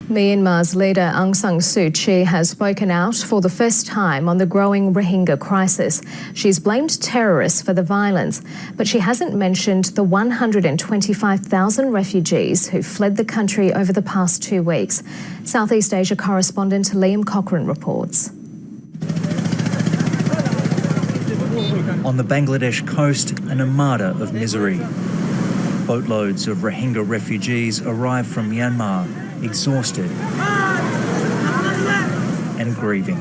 Myanmar's leader Aung San Suu Kyi has spoken out for the first time on the growing Rohingya crisis. She's blamed terrorists for the violence, but she hasn't mentioned the 125,000 refugees who fled the country over the past 2 weeks. Southeast Asia correspondent Liam Cochrane reports. On the Bangladesh coast, an armada of misery. Boatloads of Rohingya refugees arrive from Myanmar, exhausted and grieving.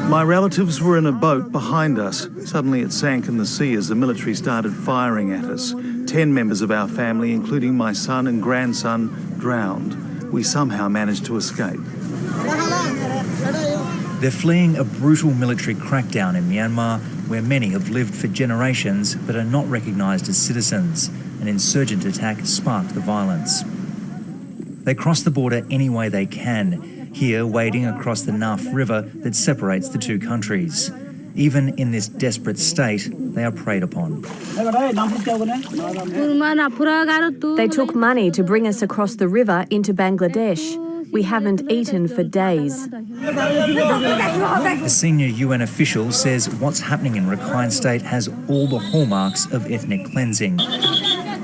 My relatives were in a boat behind us. Suddenly it sank in the sea as the military started firing at us. 10 members of our family, including my son and grandson, drowned. We somehow managed to escape. They're fleeing a brutal military crackdown in Myanmar, where many have lived for generations but are not recognised as citizens. An insurgent attack sparked the violence. They cross the border any way they can, here wading across the Naf River that separates the two countries. Even in this desperate state, they are preyed upon. They took money to bring us across the river into Bangladesh. We haven't eaten for days. A senior UN official says what's happening in Rakhine State has all the hallmarks of ethnic cleansing,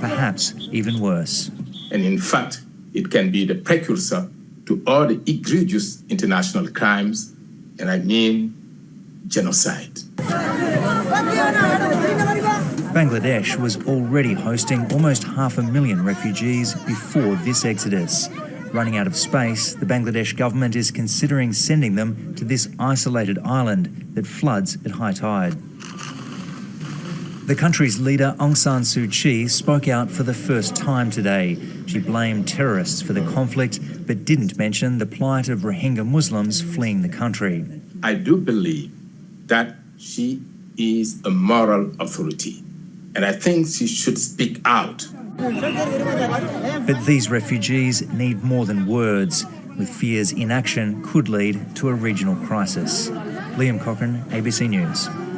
perhaps even worse. And in fact, it can be the precursor to all the egregious international crimes, and I mean genocide. Bangladesh was already hosting almost 500,000 refugees before this exodus. Running out of space, the Bangladesh government is considering sending them to this isolated island that floods at high tide. The country's leader, Aung San Suu Kyi, spoke out for the first time today. She blamed terrorists for the conflict, but didn't mention the plight of Rohingya Muslims fleeing the country. I do believe that she is a moral authority, and I think she should speak out. But these refugees need more than words, with fears inaction could lead to a regional crisis. Liam Cochrane, ABC News.